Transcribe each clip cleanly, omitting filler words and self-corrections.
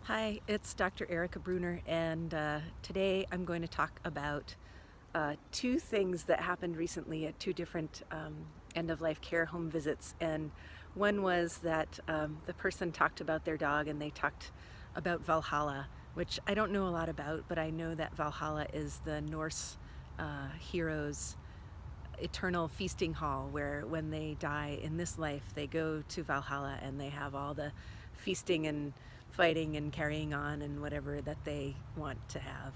Hi, it's Dr. Erica Bruner, and today I'm going to talk about two things that happened recently at two different end-of-life care home visits. And one was that the person talked about their dog, and they talked about Valhalla, which I don't know a lot about, but I know that Valhalla is the Norse heroes' eternal feasting hall, where when they die in this life they go to Valhalla and they have all the feasting and fighting and carrying on and whatever that they want to have.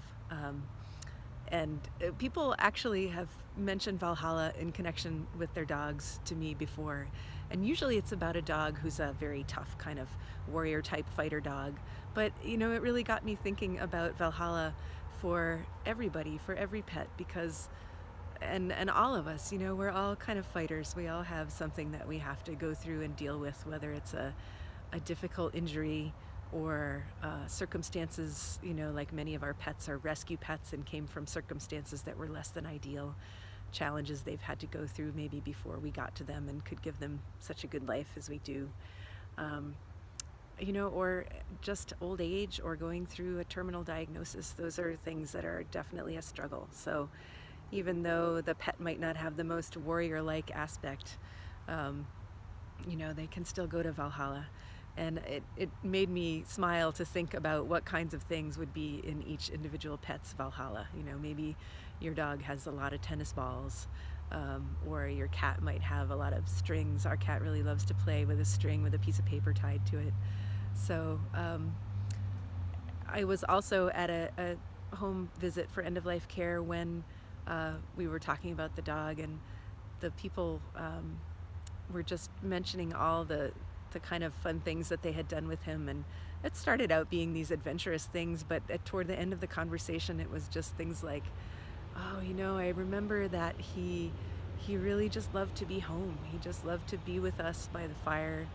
And people actually have mentioned Valhalla in connection with their dogs to me before. And usually it's about a dog who's a very tough kind of warrior type fighter dog. But you know, it really got me thinking about Valhalla for everybody, for every pet, because and all of us, you know, we're all kind of fighters. We all have something that we have to go through and deal with, whether it's a difficult injury or circumstances, you know, like many of our pets are rescue pets and came from circumstances that were less than ideal, challenges they've had to go through maybe before we got to them and could give them such a good life as we do. You know, or just old age or going through a terminal diagnosis. Those are things that are definitely a struggle. So even though the pet might not have the most warrior-like aspect, you know, they can still go to Valhalla. And it made me smile to think about what kinds of things would be in each individual pet's Valhalla. You know, maybe your dog has a lot of tennis balls, or your cat might have a lot of strings. Our cat really loves to play with a string with a piece of paper tied to it. So I was also at a home visit for end-of-life care when we were talking about the dog, and the people were just mentioning all the kind of fun things that they had done with him. And it started out being these adventurous things, but toward the end of the conversation it was just things like, oh, you know, I remember that he really just loved to be home. He just loved to be with us by the fire,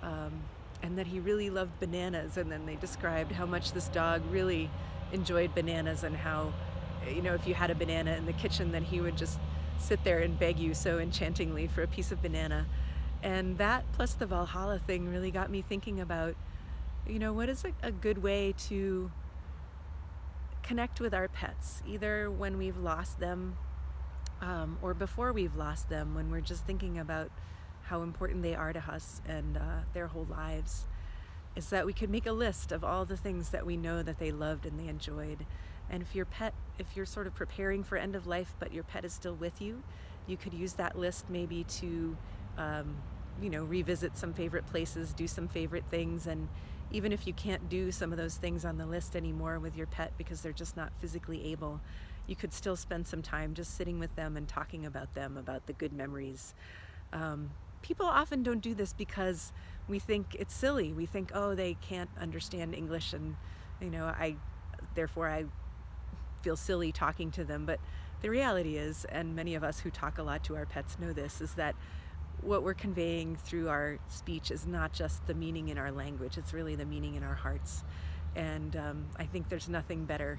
and that he really loved bananas. And then they described how much this dog really enjoyed bananas, and how, you know, if you had a banana in the kitchen, then he would just sit there and beg you so enchantingly for a piece of banana. And that plus the Valhalla thing really got me thinking about, you know, what is a good way to connect with our pets, either when we've lost them or before we've lost them, when we're just thinking about how important they are to us and their whole lives, is that we could make a list of all the things that we know that they loved and they enjoyed. And if you're sort of preparing for end of life but your pet is still with you, you could use that list maybe to you know, revisit some favorite places, do some favorite things. And even if you can't do some of those things on the list anymore with your pet because they're just not physically able, you could still spend some time just sitting with them and talking about them, about the good memories. People often don't do this because we think it's silly. We think, oh, they can't understand English, and you know, therefore I feel silly talking to them. But the reality is, and many of us who talk a lot to our pets know this, is that what we're conveying through our speech is not just the meaning in our language, it's really the meaning in our hearts. And I think there's nothing better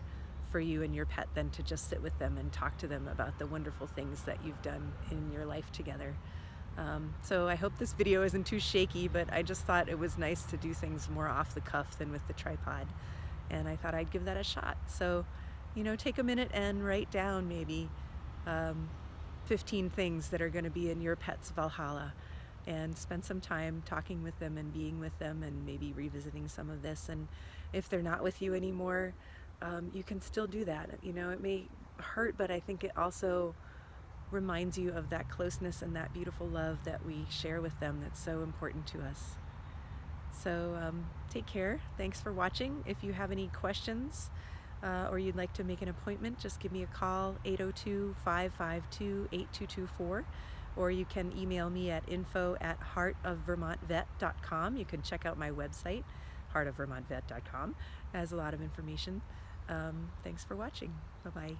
for you and your pet than to just sit with them and talk to them about the wonderful things that you've done in your life together. So I hope this video isn't too shaky, but I just thought it was nice to do things more off the cuff than with the tripod. And I thought I'd give that a shot. So, you know, take a minute and write down maybe 15 things that are going to be in your pet's Valhalla, and spend some time talking with them and being with them and maybe revisiting some of this. And if they're not with you anymore, you can still do that. You know, it may hurt, but I think it also reminds you of that closeness and that beautiful love that we share with them that's so important to us. So take care. Thanks for watching. If you have any questions or you'd like to make an appointment, just give me a call, 802-552-8224, or you can email me at info@heartofvermontvet.com. You can check out my website, heartofvermontvet.com. It has a lot of information. Thanks for watching. Bye-bye.